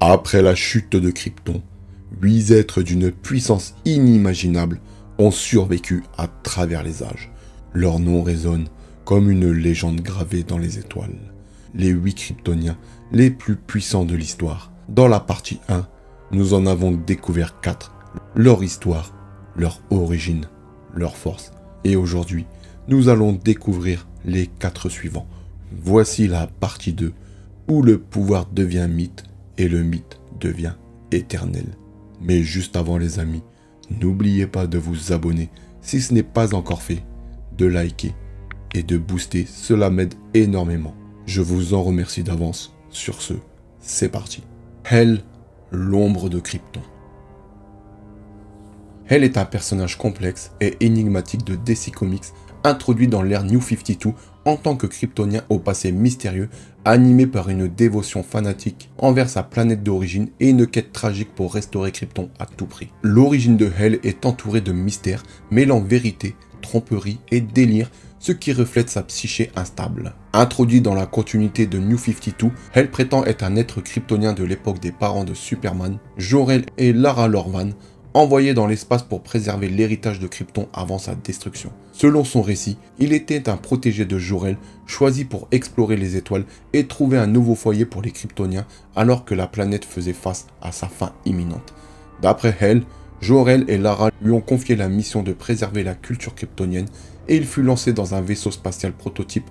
Après la chute de Krypton, 8 êtres d'une puissance inimaginable ont survécu à travers les âges. Leur nom résonne comme une légende gravée dans les étoiles. Les 8 Kryptoniens les plus puissants de l'histoire. Dans la partie 1, nous en avons découvert 4. Leur histoire, leur origine, leur force. Et aujourd'hui, nous allons découvrir les 4 suivants. Voici la partie 2, où le pouvoir devient mythe et le mythe devient éternel. Mais juste avant les amis, n'oubliez pas de vous abonner si ce n'est pas encore fait, de liker et de booster, cela m'aide énormément. Je vous en remercie d'avance. Sur ce, c'est parti. Hell, l'ombre de Krypton. Hell est un personnage complexe et énigmatique de DC Comics, introduit dans l'ère New 52 en tant que Kryptonien au passé mystérieux, animé par une dévotion fanatique envers sa planète d'origine et une quête tragique pour restaurer Krypton à tout prix. L'origine de Hell est entourée de mystères, mêlant vérité, tromperie et délire, ce qui reflète sa psyché instable. Introduit dans la continuité de New 52, Hell prétend être un être kryptonien de l'époque des parents de Superman, Jor-El et Lara Lor-Van, envoyé dans l'espace pour préserver l'héritage de Krypton avant sa destruction. Selon son récit, il était un protégé de Jor-El, choisi pour explorer les étoiles et trouver un nouveau foyer pour les Kryptoniens alors que la planète faisait face à sa fin imminente. D'après Hell, Jor-El et Lara lui ont confié la mission de préserver la culture kryptonienne et il fut lancé dans un vaisseau spatial prototype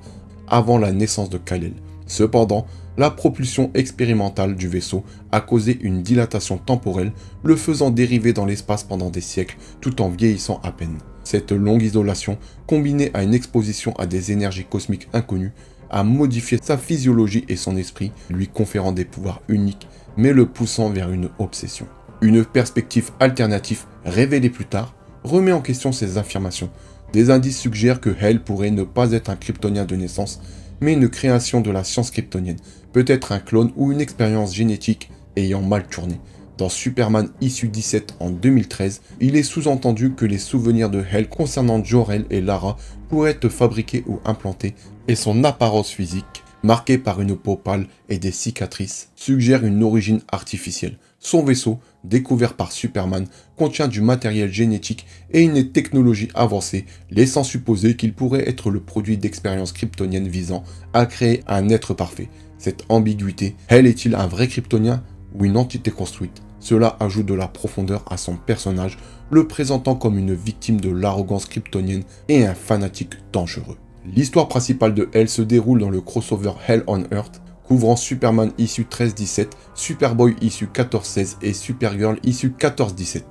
avant la naissance de Kal-El. Cependant, la propulsion expérimentale du vaisseau a causé une dilatation temporelle, le faisant dériver dans l'espace pendant des siècles tout en vieillissant à peine. Cette longue isolation, combinée à une exposition à des énergies cosmiques inconnues, a modifié sa physiologie et son esprit, lui conférant des pouvoirs uniques, mais le poussant vers une obsession. Une perspective alternative, révélée plus tard, remet en question ces affirmations. Des indices suggèrent que Hell pourrait ne pas être un kryptonien de naissance, mais une création de la science kryptonienne, peut-être un clone ou une expérience génétique ayant mal tourné. Dans Superman issue 17 en 2013, il est sous-entendu que les souvenirs de Hell concernant Jor-El et Lara pourraient être fabriqués ou implantés, et son apparence physique, marquée par une peau pâle et des cicatrices, suggère une origine artificielle. Son vaisseau, découvert par Superman, contient du matériel génétique et une technologie avancée, laissant supposer qu'il pourrait être le produit d'expériences kryptoniennes visant à créer un être parfait. Cette ambiguïté, Hell est-il un vrai kryptonien ou une entité construite? Cela ajoute de la profondeur à son personnage, le présentant comme une victime de l'arrogance kryptonienne et un fanatique dangereux. L'histoire principale de Hell se déroule dans le crossover Hell on Earth, couvrant Superman issue 13-17, Superboy issue 14-16 et Supergirl issue 14-17.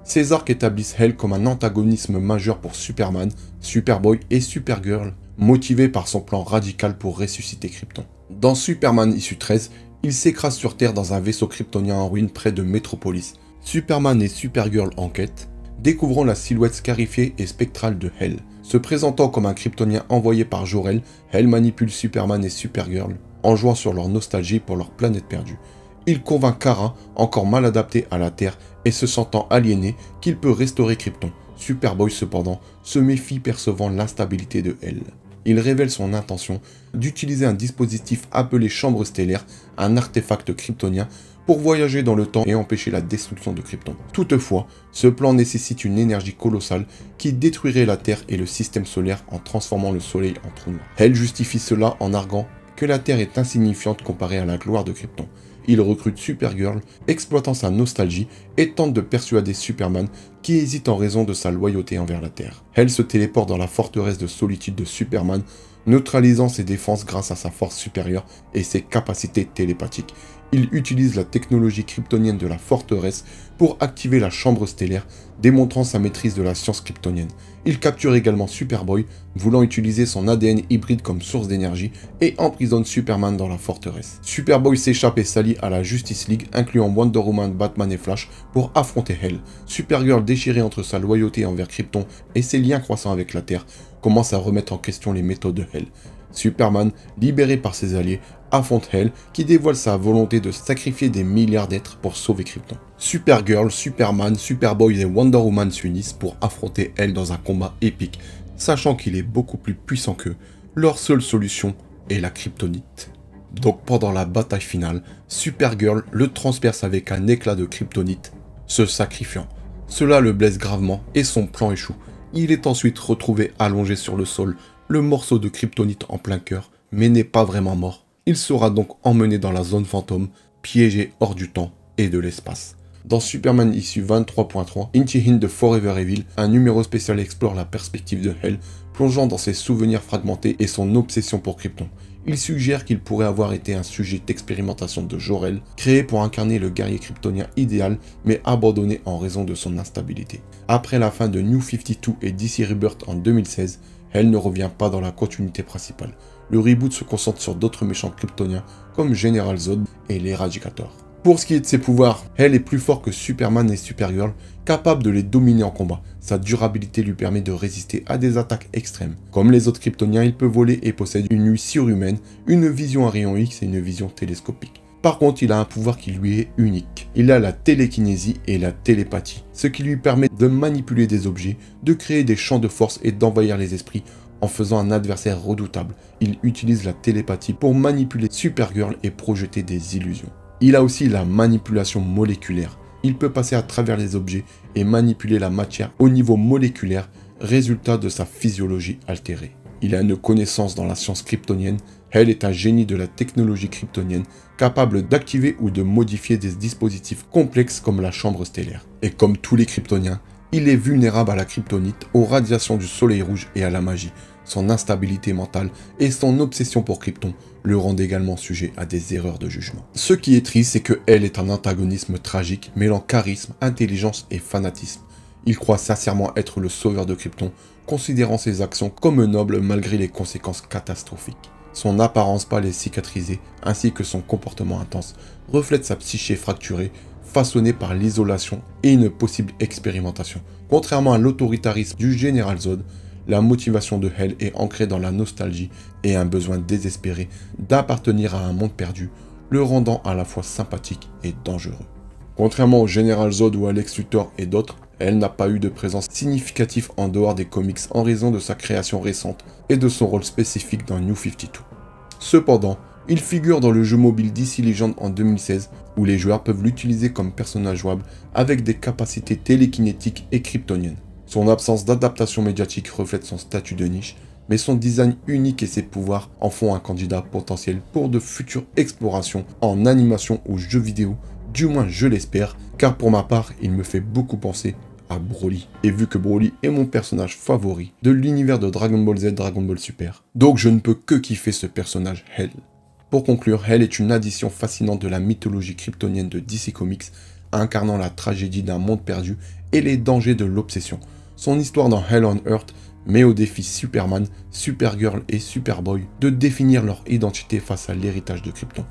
Ces arcs établissent Hell comme un antagonisme majeur pour Superman, Superboy et Supergirl, motivé par son plan radical pour ressusciter Krypton. Dans Superman issue 13, il s'écrase sur Terre dans un vaisseau kryptonien en ruine près de Metropolis. Superman et Supergirl enquêtent, découvrant la silhouette scarifiée et spectrale de Hell. Se présentant comme un kryptonien envoyé par Jor-El, Hell manipule Superman et Supergirl, en jouant sur leur nostalgie pour leur planète perdue. Il convainc Kara, encore mal adapté à la Terre et se sentant aliéné, qu'il peut restaurer Krypton. Superboy cependant se méfie percevant l'instabilité de Hell. Il révèle son intention d'utiliser un dispositif appelé Chambre Stellaire, un artefact kryptonien, pour voyager dans le temps et empêcher la destruction de Krypton. Toutefois, ce plan nécessite une énergie colossale qui détruirait la Terre et le système solaire en transformant le Soleil en trou noir. Hell justifie cela en arguant que la Terre est insignifiante comparée à la gloire de Krypton. Il recrute Supergirl, exploitant sa nostalgie, et tente de persuader Superman, qui hésite en raison de sa loyauté envers la Terre. Hell se téléporte dans la forteresse de solitude de Superman, neutralisant ses défenses grâce à sa force supérieure et ses capacités télépathiques. Il utilise la technologie kryptonienne de la forteresse pour activer la chambre stellaire, démontrant sa maîtrise de la science kryptonienne. Il capture également Superboy, voulant utiliser son ADN hybride comme source d'énergie, et emprisonne Superman dans la forteresse. Superboy s'échappe et s'allie à la Justice League, incluant Wonder Woman, Batman et Flash, pour affronter Hell. Supergirl, déchirée entre sa loyauté envers Krypton et ses liens croissants avec la Terre, commence à remettre en question les méthodes de Hell. Superman, libéré par ses alliés, affronte Hell, qui dévoile sa volonté de sacrifier des milliards d'êtres pour sauver Krypton. Supergirl, Superman, Superboy et Wonder Woman s'unissent pour affronter Hell dans un combat épique, sachant qu'il est beaucoup plus puissant qu'eux. Leur seule solution est la kryptonite. Donc pendant la bataille finale, Supergirl le transperce avec un éclat de kryptonite, se sacrifiant. Cela le blesse gravement et son plan échoue. Il est ensuite retrouvé allongé sur le sol, le morceau de kryptonite en plein cœur, mais n'est pas vraiment mort. Il sera donc emmené dans la zone fantôme, piégé hors du temps et de l'espace. Dans Superman issue 23.3, Into the Forever Evil, un numéro spécial explore la perspective de Hell, plongeant dans ses souvenirs fragmentés et son obsession pour Krypton. Il suggère qu'il pourrait avoir été un sujet d'expérimentation de Jor-El, créé pour incarner le guerrier kryptonien idéal, mais abandonné en raison de son instabilité. Après la fin de New 52 et DC Rebirth en 2016, Hell ne revient pas dans la continuité principale. Le reboot se concentre sur d'autres méchants kryptoniens comme General Zod et l'Éradicator. Pour ce qui est de ses pouvoirs, Hell est plus fort que Superman et Supergirl, capable de les dominer en combat. Sa durabilité lui permet de résister à des attaques extrêmes. Comme les autres kryptoniens, il peut voler et possède une vue surhumaine, une vision à rayon X et une vision télescopique. Par contre, il a un pouvoir qui lui est unique. Il a la télékinésie et la télépathie, ce qui lui permet de manipuler des objets, de créer des champs de force et d'envahir les esprits en faisant un adversaire redoutable. Il utilise la télépathie pour manipuler Supergirl et projeter des illusions. Il a aussi la manipulation moléculaire. Il peut passer à travers les objets et manipuler la matière au niveau moléculaire, résultat de sa physiologie altérée. Il a une connaissance dans la science kryptonienne. Hell est un génie de la technologie kryptonienne, capable d'activer ou de modifier des dispositifs complexes comme la chambre stellaire. Et comme tous les kryptoniens, il est vulnérable à la kryptonite, aux radiations du soleil rouge et à la magie. Son instabilité mentale et son obsession pour Krypton le rendent également sujet à des erreurs de jugement. Ce qui est triste, c'est que Hell est un antagonisme tragique, mêlant charisme, intelligence et fanatisme. Il croit sincèrement être le sauveur de Krypton, considérant ses actions comme nobles malgré les conséquences catastrophiques. Son apparence pâle et cicatrisée, ainsi que son comportement intense, reflètent sa psyché fracturée, façonnée par l'isolation et une possible expérimentation. Contrairement à l'autoritarisme du général Zod, la motivation de Hell est ancrée dans la nostalgie et un besoin désespéré d'appartenir à un monde perdu, le rendant à la fois sympathique et dangereux. Contrairement au général Zod ou à Lex Luthor et d'autres, Hell n'a pas eu de présence significative en dehors des comics en raison de sa création récente et de son rôle spécifique dans New 52. Cependant, il figure dans le jeu mobile DC Legends en 2016 où les joueurs peuvent l'utiliser comme personnage jouable avec des capacités télékinétiques et kryptoniennes. Son absence d'adaptation médiatique reflète son statut de niche, mais son design unique et ses pouvoirs en font un candidat potentiel pour de futures explorations en animation ou jeux vidéo, du moins je l'espère, car pour ma part, il me fait beaucoup penser à Broly. Et vu que Broly est mon personnage favori de l'univers de Dragon Ball Z, Dragon Ball Super, donc je ne peux que kiffer ce personnage Hell. Pour conclure, Hell est une addition fascinante de la mythologie kryptonienne de DC Comics, incarnant la tragédie d'un monde perdu et les dangers de l'obsession. Son histoire dans Hell on Earth met au défi Superman, Supergirl et Superboy de définir leur identité face à l'héritage de Krypton.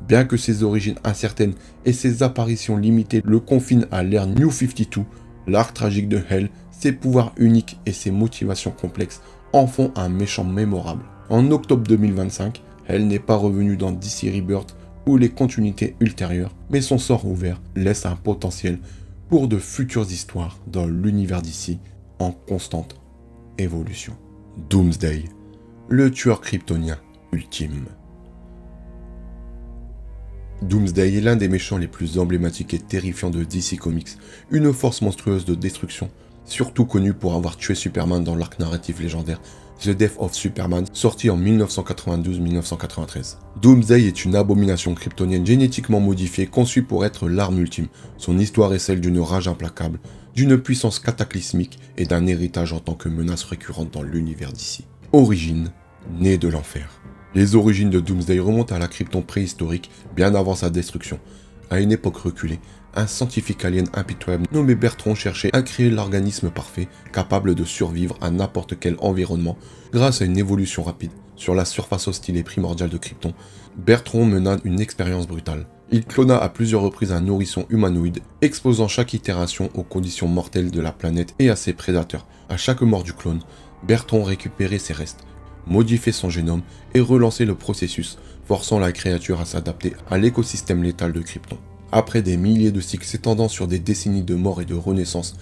Bien que ses origines incertaines et ses apparitions limitées le confinent à l'ère New 52, l'arc tragique de Hell, ses pouvoirs uniques et ses motivations complexes en font un méchant mémorable. En octobre 2025, Hell n'est pas revenu dans DC Rebirth ou les continuités ultérieures, mais son sort ouvert laisse un potentiel pour de futures histoires dans l'univers d'ici en constante évolution. Doomsday, le tueur kryptonien ultime. Doomsday est l'un des méchants les plus emblématiques et terrifiants de DC Comics, une force monstrueuse de destruction, surtout connu pour avoir tué Superman dans l'arc narratif légendaire The Death of Superman, sorti en 1992-1993. Doomsday est une abomination kryptonienne génétiquement modifiée conçue pour être l'arme ultime. Son histoire est celle d'une rage implacable, d'une puissance cataclysmique et d'un héritage en tant que menace récurrente dans l'univers d'ici. Origine, né de l'enfer. Les origines de Doomsday remontent à la Krypton préhistorique, bien avant sa destruction. À une époque reculée, un scientifique alien impitoyable nommé Bertrand cherchait à créer l'organisme parfait, capable de survivre à n'importe quel environnement, grâce à une évolution rapide. Sur la surface hostile et primordiale de Krypton, Bertrand mena une expérience brutale. Il clona à plusieurs reprises un nourrisson humanoïde, exposant chaque itération aux conditions mortelles de la planète et à ses prédateurs. À chaque mort du clone, Bertrand récupérait ses restes, modifiait son génome et relançait le processus, forçant la créature à s'adapter à l'écosystème létal de Krypton. Après des milliers de cycles s'étendant sur des décennies de mort et de renaissance,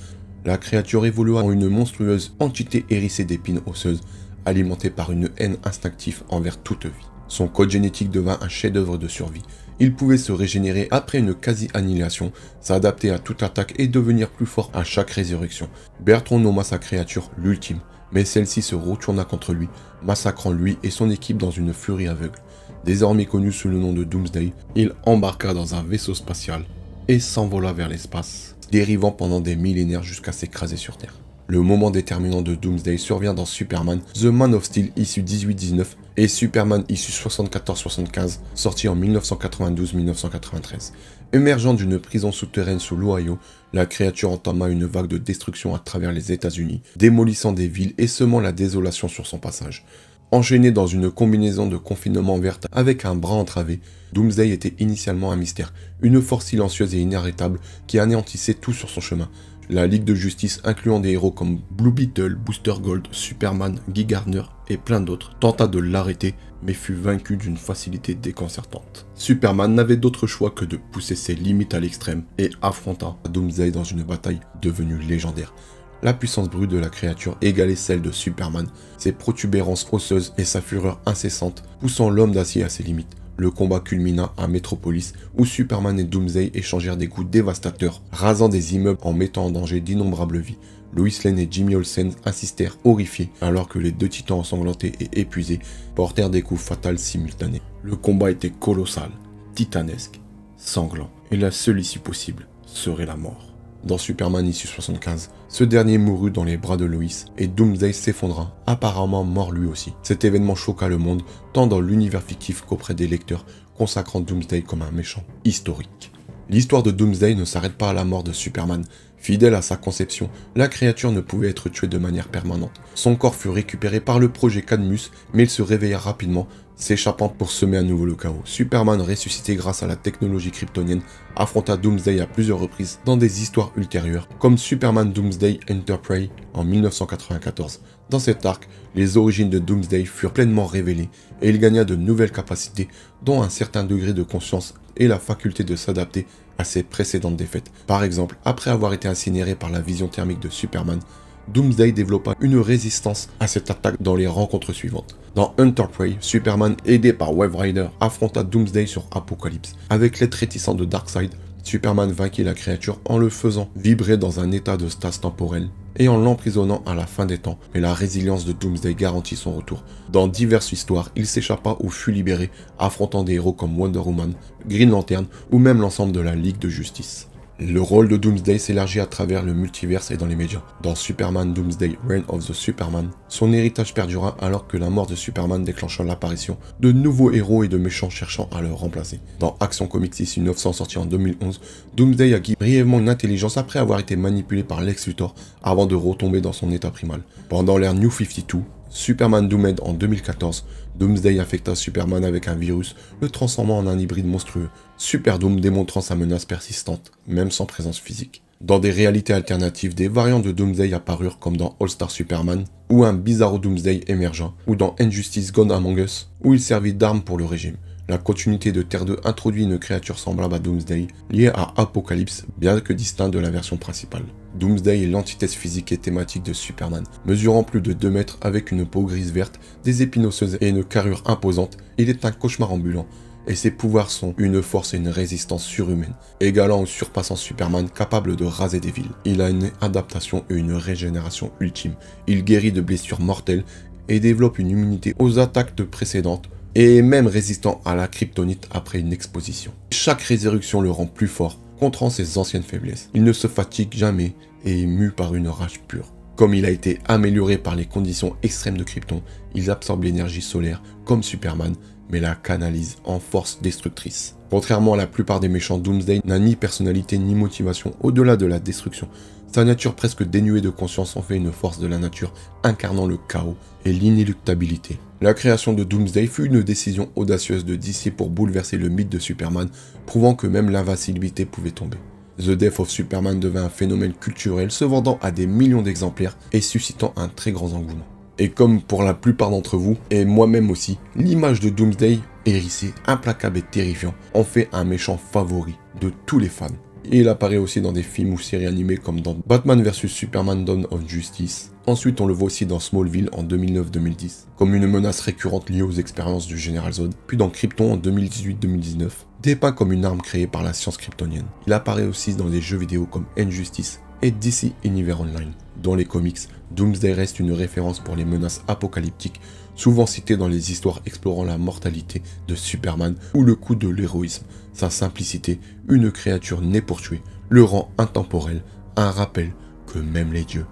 la créature évolua en une monstrueuse entité hérissée d'épines osseuses, alimentée par une haine instinctive envers toute vie. Son code génétique devint un chef-d'œuvre de survie. Il pouvait se régénérer après une quasi-annihilation, s'adapter à toute attaque et devenir plus fort à chaque résurrection. Bertrand nomma sa créature l'Ultime, mais celle-ci se retourna contre lui, massacrant lui et son équipe dans une furie aveugle. Désormais connu sous le nom de Doomsday, il embarqua dans un vaisseau spatial et s'envola vers l'espace, dérivant pendant des millénaires jusqu'à s'écraser sur Terre. Le moment déterminant de Doomsday survient dans Superman, The Man of Steel issu 18-19 et Superman issu 74-75, sorti en 1992-1993. Émergeant d'une prison souterraine sous l'Ohio, la créature entama une vague de destruction à travers les États-Unis, démolissant des villes et semant la désolation sur son passage. Enchaîné dans une combinaison de confinement verte avec un bras entravé, Doomsday était initialement un mystère, une force silencieuse et inarrêtable qui anéantissait tout sur son chemin. La Ligue de Justice, incluant des héros comme Blue Beetle, Booster Gold, Superman, Guy Gardner et plein d'autres, tenta de l'arrêter, mais fut vaincu d'une facilité déconcertante. Superman n'avait d'autre choix que de pousser ses limites à l'extrême et affronta Doomsday dans une bataille devenue légendaire. La puissance brute de la créature égalait celle de Superman, ses protubérances osseuses et sa fureur incessante, poussant l'homme d'acier à ses limites. Le combat culmina à Metropolis, où Superman et Doomsday échangèrent des coups dévastateurs, rasant des immeubles en mettant en danger d'innombrables vies. Lois Lane et Jimmy Olsen assistèrent horrifiés, alors que les deux titans ensanglantés et épuisés portèrent des coups fatals simultanés. Le combat était colossal, titanesque, sanglant, et la seule issue possible serait la mort. Dans Superman issue 75, ce dernier mourut dans les bras de Lois et Doomsday s'effondra, apparemment mort lui aussi. Cet événement choqua le monde, tant dans l'univers fictif qu'auprès des lecteurs, consacrant Doomsday comme un méchant historique. L'histoire de Doomsday ne s'arrête pas à la mort de Superman. Fidèle à sa conception, la créature ne pouvait être tuée de manière permanente. Son corps fut récupéré par le projet Cadmus, mais il se réveilla rapidement, s'échappant pour semer à nouveau le chaos. Superman, ressuscité grâce à la technologie kryptonienne, affronta Doomsday à plusieurs reprises dans des histoires ultérieures, comme Superman Doomsday Enterprise en 1994. Dans cet arc, les origines de Doomsday furent pleinement révélées, et il gagna de nouvelles capacités, dont un certain degré de conscience et la faculté de s'adapter à ses précédentes défaites. Par exemple, après avoir été incinéré par la vision thermique de Superman, Doomsday développa une résistance à cette attaque dans les rencontres suivantes. Dans Enterprise, Superman, aidé par Wave Rider, affronta Doomsday sur Apocalypse. Avec l'aide réticente de Darkseid, Superman vainquit la créature en le faisant vibrer dans un état de stase temporelle et en l'emprisonnant à la fin des temps, mais la résilience de Doomsday garantit son retour. Dans diverses histoires, il s'échappa ou fut libéré, affrontant des héros comme Wonder Woman, Green Lantern ou même l'ensemble de la Ligue de Justice. Le rôle de Doomsday s'élargit à travers le multiverse et dans les médias. Dans Superman Doomsday Reign of the Superman, son héritage perdura alors que la mort de Superman déclencha l'apparition de nouveaux héros et de méchants cherchant à le remplacer. Dans Action Comics issue 900 sorti en 2011, Doomsday acquit brièvement une intelligence après avoir été manipulé par Lex Luthor avant de retomber dans son état primal. Pendant l'ère New 52, Superman Doomed en 2014, Doomsday affecta Superman avec un virus, le transformant en un hybride monstrueux, Super Doom démontrant sa menace persistante, même sans présence physique. Dans des réalités alternatives, des variantes de Doomsday apparurent comme dans All-Star Superman, où un bizarro Doomsday émergea, ou dans Injustice Gone Among Us, où il servit d'arme pour le régime. La continuité de Terre 2 introduit une créature semblable à Doomsday, liée à Apocalypse, bien que distincte de la version principale. Doomsday est l'antithèse physique et thématique de Superman. Mesurant plus de 2 mètres avec une peau grise verte, des épines osseuses et une carrure imposante, il est un cauchemar ambulant. Et ses pouvoirs sont une force et une résistance surhumaine, égalant ou surpassant Superman capable de raser des villes. Il a une adaptation et une régénération ultime. Il guérit de blessures mortelles et développe une immunité aux attaques précédentes, et est même résistant à la kryptonite après une exposition. Chaque résurrection le rend plus fort, contrant ses anciennes faiblesses. Il ne se fatigue jamais et est mu par une rage pure. Comme il a été amélioré par les conditions extrêmes de Krypton, il absorbe l'énergie solaire comme Superman, mais la canalise en force destructrice. Contrairement à la plupart des méchants, Doomsday n'a ni personnalité ni motivation au-delà de la destruction. Sa nature presque dénuée de conscience en fait une force de la nature, incarnant le chaos et l'inéluctabilité. La création de Doomsday fut une décision audacieuse de DC pour bouleverser le mythe de Superman, prouvant que même l'invincibilité pouvait tomber. The Death of Superman devint un phénomène culturel se vendant à des millions d'exemplaires et suscitant un très grand engouement. Et comme pour la plupart d'entre vous, et moi-même aussi, l'image de Doomsday, hérissée, implacable et terrifiant, en fait un méchant favori de tous les fans. Et il apparaît aussi dans des films ou séries animées comme dans Batman vs Superman Dawn of Justice. Ensuite, on le voit aussi dans Smallville en 2009-2010, comme une menace récurrente liée aux expériences du Général Zod, puis dans Krypton en 2018-2019, dépeint comme une arme créée par la science kryptonienne. Il apparaît aussi dans des jeux vidéo comme Injustice et DC Universe Online. Dans les comics, Doomsday reste une référence pour les menaces apocalyptiques, souvent citées dans les histoires explorant la mortalité de Superman ou le coût de l'héroïsme. Sa simplicité, une créature née pour tuer, le rend intemporel, un rappel que même les dieux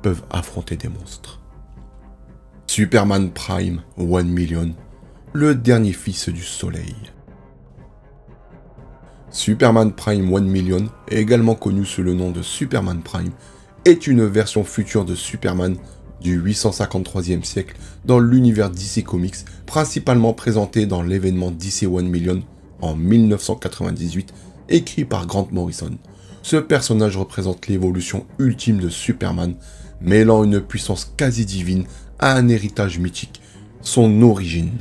peuvent affronter des monstres. Superman Prime 1 Million, le dernier fils du soleil. Superman Prime 1 Million, également connu sous le nom de Superman Prime, est une version future de Superman du 853e siècle dans l'univers DC Comics, principalement présenté dans l'événement DC 1 Million en 1998, écrit par Grant Morrison. Ce personnage représente l'évolution ultime de Superman, mêlant une puissance quasi divine à un héritage mythique, son origine.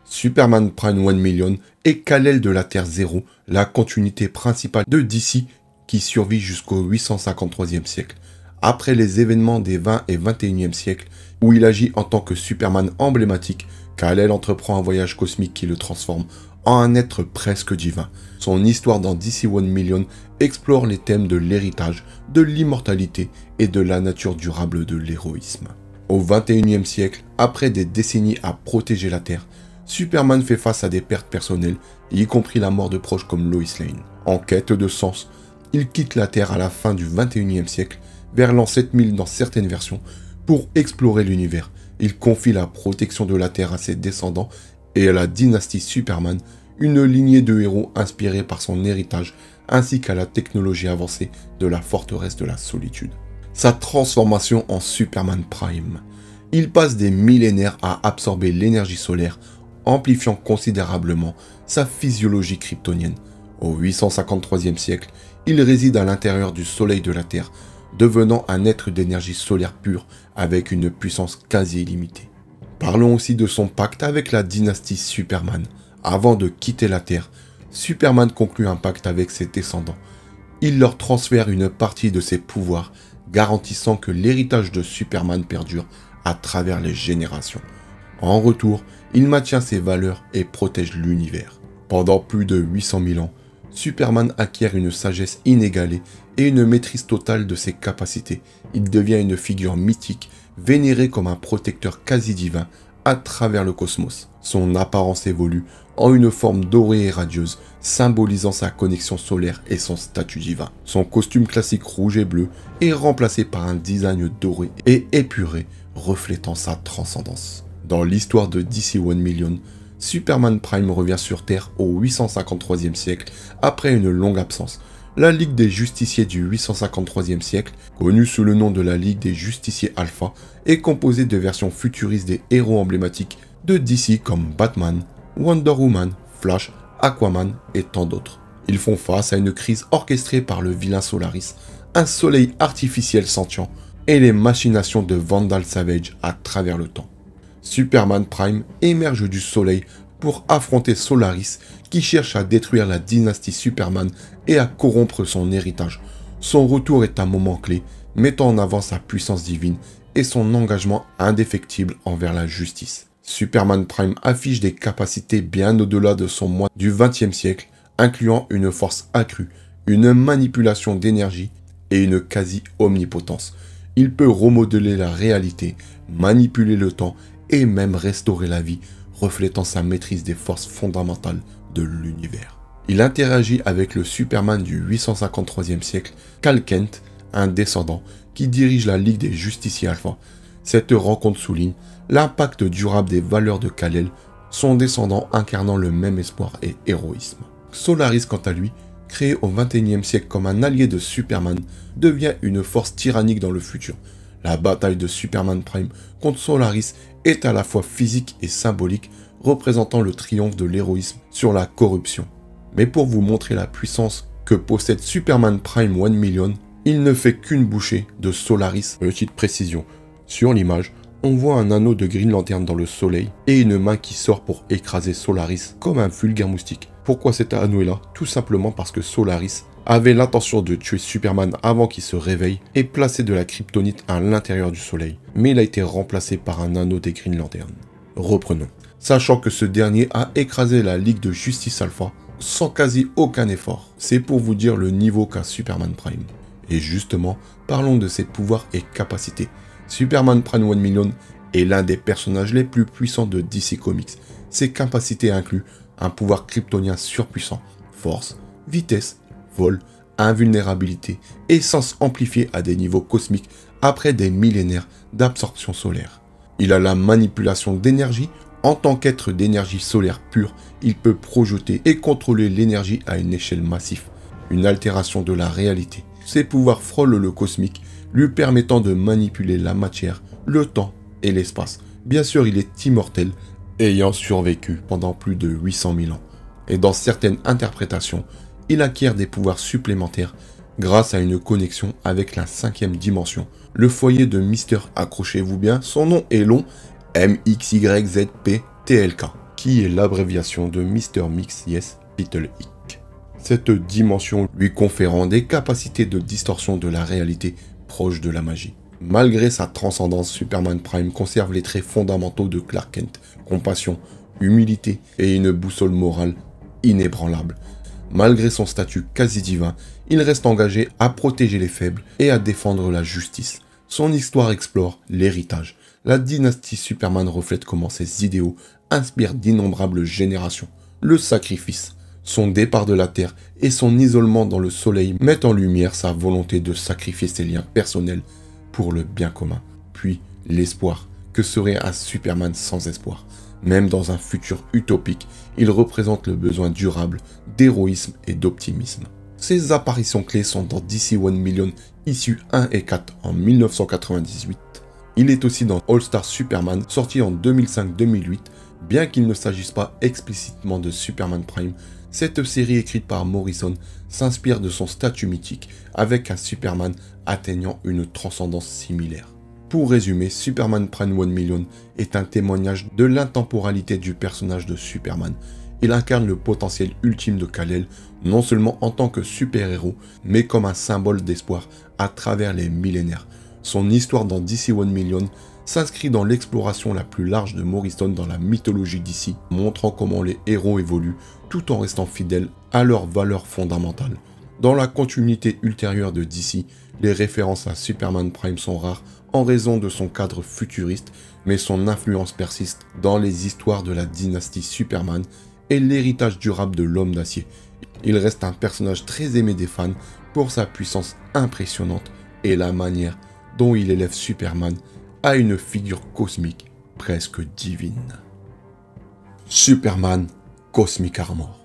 Superman Prime 1 Million est Kal-El de la Terre 0, la continuité principale de DC qui survit jusqu'au 853e siècle, après les événements des 20 et 21e siècles, où il agit en tant que Superman emblématique. Kal-El entreprend un voyage cosmique qui le transforme en un être presque divin. Son histoire dans DC 1 Million explore les thèmes de l'héritage, de l'immortalité et de la nature durable de l'héroïsme. Au 21e siècle, après des décennies à protéger la Terre, Superman fait face à des pertes personnelles, y compris la mort de proches comme Lois Lane. En quête de sens, il quitte la Terre à la fin du 21e siècle, vers l'an 7000 dans certaines versions, pour explorer l'univers. Il confie la protection de la Terre à ses descendants et à la dynastie Superman, une lignée de héros inspirés par son héritage, ainsi qu'à la technologie avancée de la forteresse de la solitude. Sa transformation en Superman Prime. Il passe des millénaires à absorber l'énergie solaire, amplifiant considérablement sa physiologie kryptonienne. Au 853e siècle, il réside à l'intérieur du soleil de la Terre, devenant un être d'énergie solaire pure avec une puissance quasi illimitée. Parlons aussi de son pacte avec la dynastie Superman. Avant de quitter la Terre, Superman conclut un pacte avec ses descendants. Il leur transfère une partie de ses pouvoirs, garantissant que l'héritage de Superman perdure à travers les générations. En retour, il maintient ses valeurs et protège l'univers. Pendant plus de 800 000 ans, Superman acquiert une sagesse inégalée et une maîtrise totale de ses capacités. Il devient une figure mythique, vénérée comme un protecteur quasi divin à travers le cosmos. Son apparence évolue en une forme dorée et radieuse, symbolisant sa connexion solaire et son statut divin. Son costume classique rouge et bleu est remplacé par un design doré et épuré, reflétant sa transcendance. Dans l'histoire de DC 1 Million, Superman Prime revient sur Terre au 853e siècle après une longue absence. La Ligue des Justiciers du 853e siècle, connue sous le nom de la Ligue des Justiciers Alpha, est composée de versions futuristes des héros emblématiques de DC comme Batman, Wonder Woman, Flash, Aquaman et tant d'autres. Ils font face à une crise orchestrée par le vilain Solaris, un soleil artificiel sentient, et les machinations de Vandal Savage à travers le temps. Superman Prime émerge du soleil pour affronter Solaris qui cherche à détruire la dynastie Superman et à corrompre son héritage. Son retour est un moment clé, mettant en avant sa puissance divine et son engagement indéfectible envers la justice. Superman Prime affiche des capacités bien au-delà de son moi du XXe siècle, incluant une force accrue, une manipulation d'énergie et une quasi-omnipotence. Il peut remodeler la réalité, manipuler le temps et même restaurer la vie, reflétant sa maîtrise des forces fondamentales de l'univers. Il interagit avec le Superman du 853e siècle, Kal Kent, un descendant, qui dirige la Ligue des Justiciers Alpha. Cette rencontre souligne l'impact durable des valeurs de Kal-El, son descendant incarnant le même espoir et héroïsme. Solaris, quant à lui, créé au XXIe siècle comme un allié de Superman, devient une force tyrannique dans le futur. La bataille de Superman Prime contre Solaris est à la fois physique et symbolique, représentant le triomphe de l'héroïsme sur la corruption. Mais pour vous montrer la puissance que possède Superman Prime 1 Million, il ne fait qu'une bouchée de Solaris. Petite précision, sur l'image, on voit un anneau de Green Lantern dans le soleil et une main qui sort pour écraser Solaris comme un vulgaire moustique. Pourquoi cet anneau est là? Tout simplement parce que Solaris avait l'intention de tuer Superman avant qu'il se réveille et placer de la kryptonite à l'intérieur du soleil. Mais il a été remplacé par un anneau des Green Lantern. Reprenons. Sachant que ce dernier a écrasé la Ligue de Justice Alpha sans quasi aucun effort. C'est pour vous dire le niveau qu'a Superman Prime. Et justement, parlons de ses pouvoirs et capacités. Superman Prime 1 Million est l'un des personnages les plus puissants de DC Comics. Ses capacités incluent un pouvoir kryptonien surpuissant, force, vitesse, vol, invulnérabilité et sens amplifié à des niveaux cosmiques après des millénaires d'absorption solaire. Il a la manipulation d'énergie. En tant qu'être d'énergie solaire pure, il peut projeter et contrôler l'énergie à une échelle massive, une altération de la réalité. Ses pouvoirs frôlent le cosmique, lui permettant de manipuler la matière, le temps et l'espace. Bien sûr, il est immortel, ayant survécu pendant plus de 800 000 ans. Et dans certaines interprétations, il acquiert des pouvoirs supplémentaires grâce à une connexion avec la 5e dimension, le foyer de Mister, accrochez-vous bien, son nom est long, MXYZPTLK, qui est l'abréviation de Mr. Mix Yes Little Hick. Cette dimension lui conférant des capacités de distorsion de la réalité proche de la magie. Malgré sa transcendance, Superman Prime conserve les traits fondamentaux de Clark Kent, compassion, humilité et une boussole morale inébranlable. Malgré son statut quasi divin, il reste engagé à protéger les faibles et à défendre la justice. Son histoire explore l'héritage. La dynastie Superman reflète comment ses idéaux inspirent d'innombrables générations. Le sacrifice, son départ de la Terre et son isolement dans le soleil mettent en lumière sa volonté de sacrifier ses liens personnels pour le bien commun. Puis l'espoir, que serait un Superman sans espoir? Même dans un futur utopique, il représente le besoin durable d'héroïsme et d'optimisme. Ses apparitions clés sont dans DC 1 Million, issus 1 et 4 en 1998. Il est aussi dans All-Star Superman, sorti en 2005-2008. Bien qu'il ne s'agisse pas explicitement de Superman Prime, cette série écrite par Morrison s'inspire de son statut mythique, avec un Superman atteignant une transcendance similaire. Pour résumer, Superman Prime 1 Million est un témoignage de l'intemporalité du personnage de Superman. Il incarne le potentiel ultime de Kal-El, non seulement en tant que super-héros, mais comme un symbole d'espoir à travers les millénaires. Son histoire dans DC 1 Million s'inscrit dans l'exploration la plus large de Morrison dans la mythologie DC, montrant comment les héros évoluent tout en restant fidèles à leurs valeurs fondamentales. Dans la continuité ultérieure de DC, les références à Superman Prime sont rares en raison de son cadre futuriste, mais son influence persiste dans les histoires de la dynastie Superman et l'héritage durable de l'homme d'acier. Il reste un personnage très aimé des fans pour sa puissance impressionnante et la manière dont il élève Superman à une figure cosmique presque divine. Superman Cosmic Armor.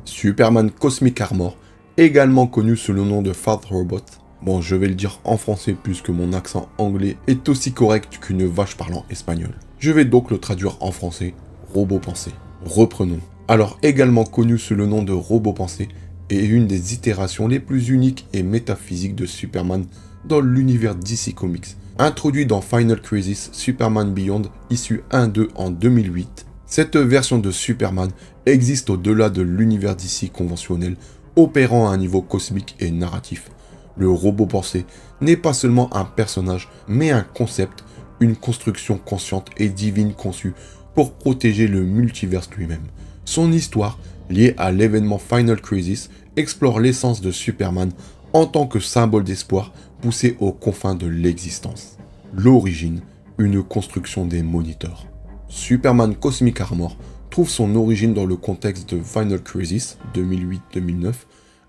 Superman Cosmic Armor, également connu sous le nom de Fat Robot. Bon, je vais le dire en français puisque mon accent anglais est aussi correct qu'une vache parlant espagnol. Je vais donc le traduire en français, Robot Pensée. Reprenons. Alors également connu sous le nom de Robot Pensée, est une des itérations les plus uniques et métaphysiques de Superman dans l'univers DC Comics. Introduit dans Final Crisis Superman Beyond, issu 1-2 en 2008, cette version de Superman existe au-delà de l'univers DC conventionnel, opérant à un niveau cosmique et narratif. Le robot pensé n'est pas seulement un personnage, mais un concept, une construction consciente et divine conçue pour protéger le multiverse lui-même. Son histoire, liée à l'événement Final Crisis, explore l'essence de Superman en tant que symbole d'espoir poussé aux confins de l'existence. L'origine, une construction des moniteurs. Superman Cosmic Armor trouve son origine dans le contexte de Final Crisis 2008-2009,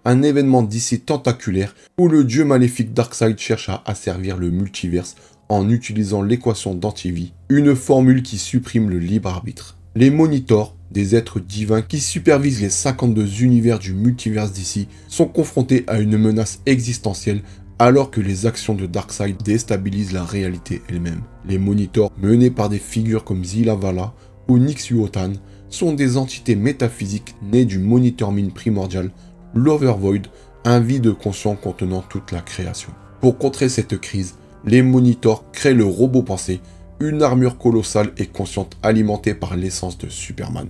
un événement d'ici tentaculaire où le dieu maléfique Darkseid cherche à asservir le multiverse en utilisant l'équation d'antivie, une formule qui supprime le libre arbitre. Les monitors, des êtres divins qui supervisent les 52 univers du multiverse d'ici, sont confrontés à une menace existentielle alors que les actions de Darkseid déstabilisent la réalité elle-même. Les monitors, menés par des figures comme Zilla Vala ou Nyx-Uotan, sont des entités métaphysiques nées du Monitor Mine primordial, l'Overvoid, un vide conscient contenant toute la création. Pour contrer cette crise, les monitors créent le robot pensé, une armure colossale et consciente alimentée par l'essence de Superman.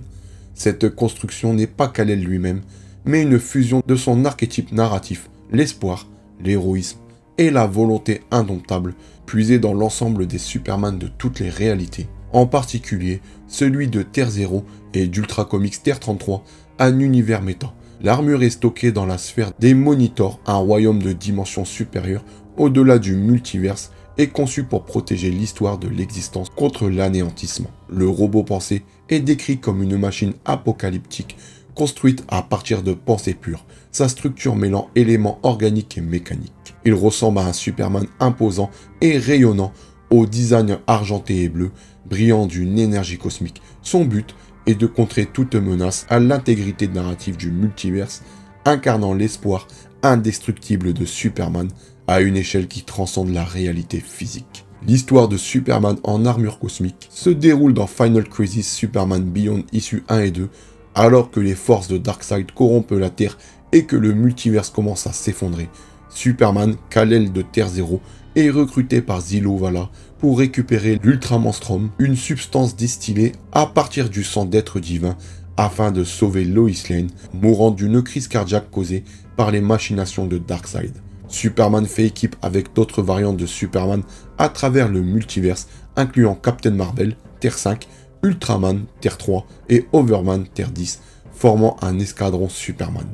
Cette construction n'est pas Kal-El lui-même, mais une fusion de son archétype narratif, l'espoir, l'héroïsme et la volonté indomptable, puisée dans l'ensemble des Superman de toutes les réalités, en particulier celui de Terre 0 et d'Ultra Comics Terre 33, un univers méta. L'armure est stockée dans la sphère des Monitors, un royaume de dimension supérieure au-delà du multiverse, et conçu pour protéger l'histoire de l'existence contre l'anéantissement. Le robot pensée est décrit comme une machine apocalyptique construite à partir de pensées pures, sa structure mêlant éléments organiques et mécaniques. Il ressemble à un Superman imposant et rayonnant, au design argenté et bleu, brillant d'une énergie cosmique. Son but est de contrer toute menace à l'intégrité narrative du multiverse, incarnant l'espoir indestructible de Superman à une échelle qui transcende la réalité physique. L'histoire de Superman en armure cosmique se déroule dans Final Crisis Superman Beyond issues 1 et 2, alors que les forces de Darkseid corrompent la Terre et que le multiverse commence à s'effondrer. Superman, Kal-El de Terre 0, est recruté par Zilo Vala pour récupérer l'Ultramonstrum, une substance distillée à partir du sang d'êtres divins, afin de sauver Lois Lane, mourant d'une crise cardiaque causée par les machinations de Darkseid. Superman fait équipe avec d'autres variantes de Superman à travers le multiverse, incluant Captain Marvel, Terre 5, Ultraman, Terre 3 et Overman, Terre 10, formant un escadron Superman.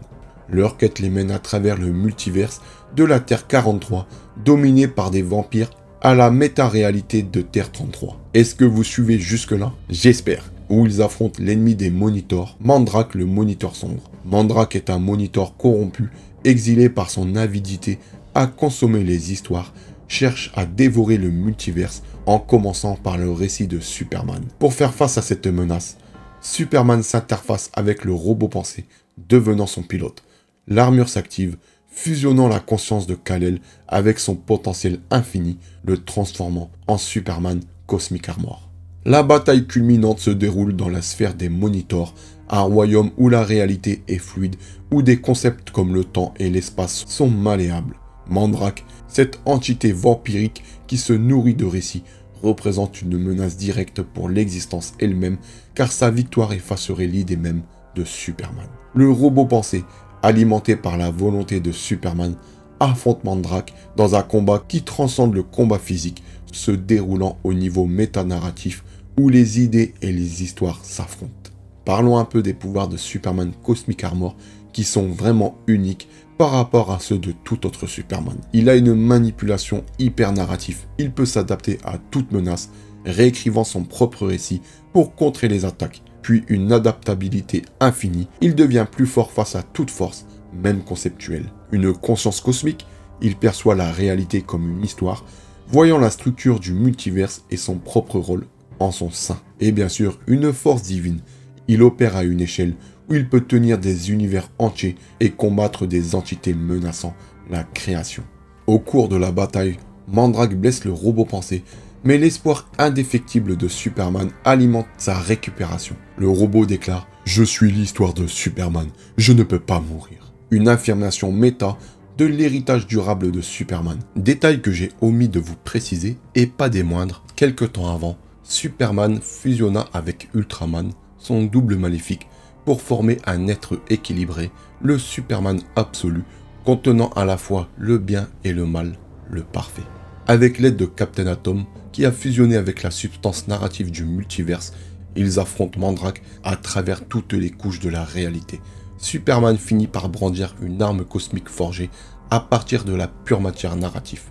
Leur quête les mène à travers le multiverse de la Terre 43, dominée par des vampires, à la méta-réalité de Terre 33. Est-ce que vous suivez jusque-là? J'espère. Où ils affrontent l'ennemi des Monitors, Mandrake le Monitor sombre. Mandrake est un Monitor corrompu, exilé par son avidité à consommer les histoires, cherche à dévorer le multiverse en commençant par le récit de Superman. Pour faire face à cette menace, Superman s'interface avec le robot pensée, devenant son pilote. L'armure s'active, fusionnant la conscience de Kal-El avec son potentiel infini, le transformant en Superman Cosmic Armor. La bataille culminante se déroule dans la sphère des Monitors, un royaume où la réalité est fluide, où des concepts comme le temps et l'espace sont malléables. Mandrake, cette entité vampirique qui se nourrit de récits, représente une menace directe pour l'existence elle-même, car sa victoire effacerait l'idée même de Superman. Le robot pensé, alimenté par la volonté de Superman, affronte Mandrake dans un combat qui transcende le combat physique, se déroulant au niveau métanarratif où les idées et les histoires s'affrontent. Parlons un peu des pouvoirs de Superman Cosmic Armor qui sont vraiment uniques par rapport à ceux de tout autre Superman. Il a une manipulation hyper narrative, il peut s'adapter à toute menace, réécrivant son propre récit pour contrer les attaques, puis une adaptabilité infinie, il devient plus fort face à toute force, même conceptuelle. Une conscience cosmique, il perçoit la réalité comme une histoire, voyant la structure du multiverse et son propre rôle en son sein. Et bien sûr, une force divine, il opère à une échelle où il peut tenir des univers entiers et combattre des entités menaçant la création. Au cours de la bataille, Mandrake blesse le robot pensé, mais l'espoir indéfectible de Superman alimente sa récupération. Le robot déclare « Je suis l'histoire de Superman, je ne peux pas mourir ». Une affirmation méta de l'héritage durable de Superman. Détail que j'ai omis de vous préciser, et pas des moindres, quelque temps avant, Superman fusionna avec Ultraman, son double maléfique, pour former un être équilibré, le Superman absolu, contenant à la fois le bien et le mal, le parfait. Avec l'aide de Captain Atom, qui a fusionné avec la substance narrative du multiverse, ils affrontent Mandrake à travers toutes les couches de la réalité. Superman finit par brandir une arme cosmique forgée à partir de la pure matière narrative,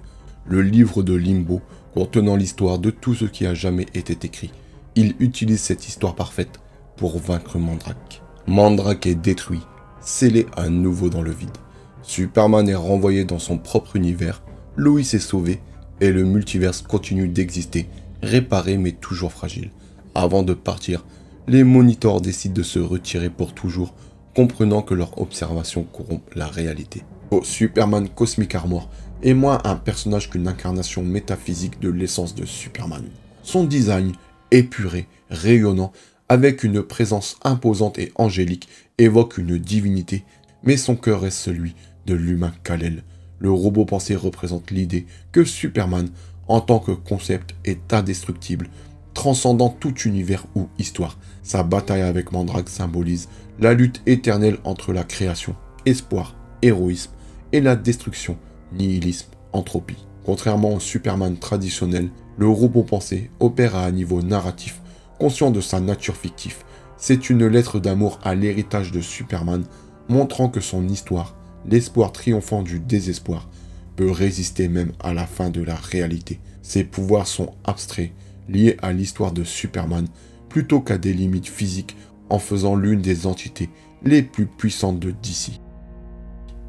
le livre de Limbo contenant l'histoire de tout ce qui a jamais été écrit. Il utilise cette histoire parfaite pour vaincre Mandrake. Mandrake est détruit, scellé à nouveau dans le vide. Superman est renvoyé dans son propre univers, Lois est sauvée et le multiverse continue d'exister, réparé mais toujours fragile. Avant de partir, les Monitors décident de se retirer pour toujours, comprenant que leur observation corrompt la réalité. Superman Cosmic Armor est moins un personnage qu'une incarnation métaphysique de l'essence de Superman. Son design, épuré, rayonnant, avec une présence imposante et angélique, évoque une divinité, mais son cœur reste celui de l'humain Kal-El. Le robot pensé représente l'idée que Superman, en tant que concept, est indestructible, transcendant tout univers ou histoire. Sa bataille avec Mandrake symbolise la lutte éternelle entre la création, espoir, héroïsme, et la destruction, nihilisme, entropie. Contrairement au Superman traditionnel, le robot pensé opère à un niveau narratif, conscient de sa nature fictive. C'est une lettre d'amour à l'héritage de Superman, montrant que son histoire, l'espoir triomphant du désespoir, peut résister même à la fin de la réalité. Ses pouvoirs sont abstraits, liés à l'histoire de Superman, plutôt qu'à des limites physiques, en faisant l'une des entités les plus puissantes de DC.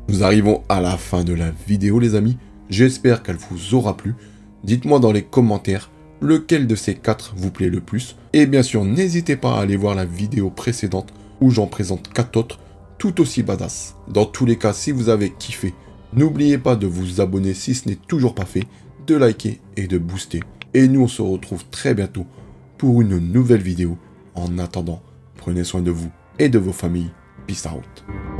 Nous arrivons à la fin de la vidéo les amis, j'espère qu'elle vous aura plu. Dites-moi dans les commentaires lequel de ces 4 vous plaît le plus. Et bien sûr, n'hésitez pas à aller voir la vidéo précédente où j'en présente 4 autres tout aussi badass. Dans tous les cas, si vous avez kiffé, n'oubliez pas de vous abonner si ce n'est toujours pas fait, de liker et de booster. Et nous on se retrouve très bientôt pour une nouvelle vidéo. En attendant, prenez soin de vous et de vos familles. Peace out.